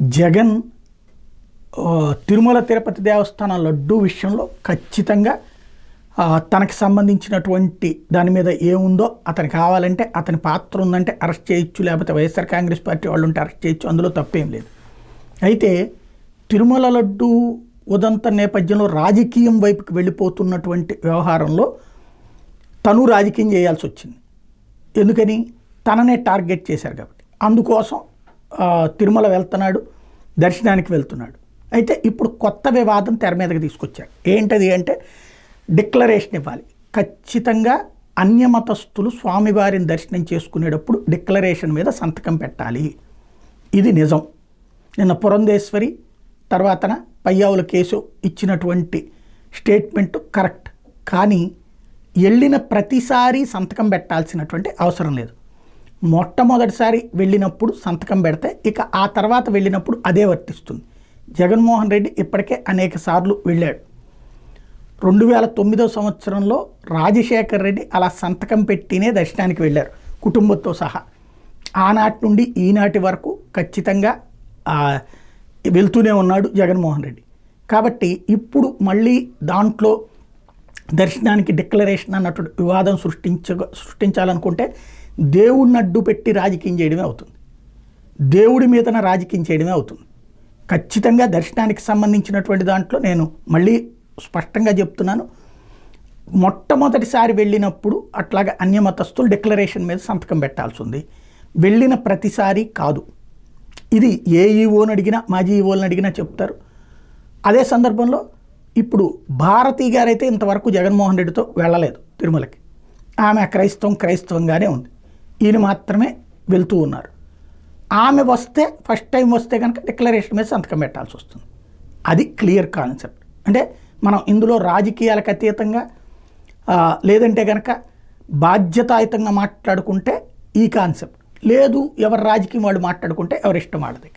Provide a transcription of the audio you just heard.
జగన్ తిరుమల తిరుపతి దేవస్థానం లడ్డూ విషయంలో ఖచ్చితంగా తనకు సంబంధించినటువంటి దాని మీద ఏముందో అతనికి కావాలంటే అతని పాత్ర ఉందంటే అరెస్ట్ చేయొచ్చు, లేకపోతే వైఎస్ఆర్ కాంగ్రెస్ పార్టీ వాళ్ళు ఉంటే అరెస్ట్ చేయొచ్చు, అందులో తప్పేం లేదు. అయితే తిరుమల లడ్డూ ఉదంత నేపథ్యంలో రాజకీయం వైపుకి వెళ్ళిపోతున్నటువంటి వ్యవహారంలో తను రాజకీయం చేయాల్సి వచ్చింది. ఎందుకని? తననే టార్గెట్ చేశారు కాబట్టి. అందుకోసం తిరుమల వెళ్తున్నాడు, దర్శనానికి వెళ్తున్నాడు. అయితే ఇప్పుడు కొత్త వివాదం తెర మీదకి తీసుకొచ్చారు. ఏంటది అంటే డిక్లరేషన్ ఇవ్వాలి. ఖచ్చితంగా అన్యమతస్థులు స్వామివారిని దర్శనం చేసుకునేటప్పుడు డిక్లరేషన్ మీద సంతకం పెట్టాలి. ఇది నిజం. నిన్న పురంధేశ్వరి తర్వాతన పయ్యావుల కేసు ఇచ్చినటువంటి స్టేట్మెంట్ కరెక్ట్. కానీ వెళ్ళిన ప్రతిసారి సంతకం పెట్టాల్సినటువంటి అవసరం లేదు. మొట్టమొదటిసారి వెళ్ళినప్పుడు సంతకం పెడితే ఇక ఆ తర్వాత వెళ్ళినప్పుడు అదే వర్తిస్తుంది. జగన్మోహన్ రెడ్డి ఇప్పటికే అనేక సార్లు వెళ్ళాడు. 2009 సంవత్సరంలో రాజశేఖర్ రెడ్డి అలా సంతకం పెట్టినే దర్శనానికి వెళ్ళారు కుటుంబంతో సహా. ఆనాటి నుండి ఈనాటి వరకు ఖచ్చితంగా వెళ్తూనే ఉన్నాడు జగన్మోహన్ రెడ్డి. కాబట్టి ఇప్పుడు మళ్ళీ దాంట్లో దర్శనానికి డిక్లరేషన్ అన్నటువంటి వివాదం సృష్టించాలనుకుంటే దేవుడిని అడ్డు పెట్టి రాజకీయం చేయడమే అవుతుంది. దేవుడి మీదన రాజకీయం చేయడమే అవుతుంది. ఖచ్చితంగా దర్శనానికి సంబంధించినటువంటి దాంట్లో నేను మళ్ళీ స్పష్టంగా చెప్తున్నాను, మొట్టమొదటిసారి వెళ్ళినప్పుడు అట్లాగా అన్యమతస్థులు డిక్లరేషన్ మీద సంతకం పెట్టాల్సి ఉంది. వెళ్ళిన ప్రతిసారి కాదు. ఇది ఏ ఈవోని అడిగినా మాజీ ఈవోని అడిగినా చెప్తారు. అదే సందర్భంలో ఇప్పుడు భారతీ గారైతే ఇంతవరకు జగన్మోహన్ రెడ్డితో వెళ్ళలేదు తిరుమలకి. ఆమె క్రైస్తవంగానే ఉంది. ఈయన మాత్రమే వెళ్తూ ఉన్నారు. ఆమె వస్తే ఫస్ట్ టైం వస్తే కనుక డిక్లరేషన్ మీద సంతకం పెట్టాల్సి వస్తుంది. అది క్లియర్ కాన్సెప్ట్. అంటే మనం ఇందులో రాజకీయాలకు అతీతంగా లేదంటే కనుక బాధ్యతాయుతంగా మాట్లాడుకుంటే ఈ కాన్సెప్ట్ లేదు, ఎవరు రాజకీయం వాళ్ళు మాట్లాడుకుంటే ఎవరిష్టం వాళ్ళది.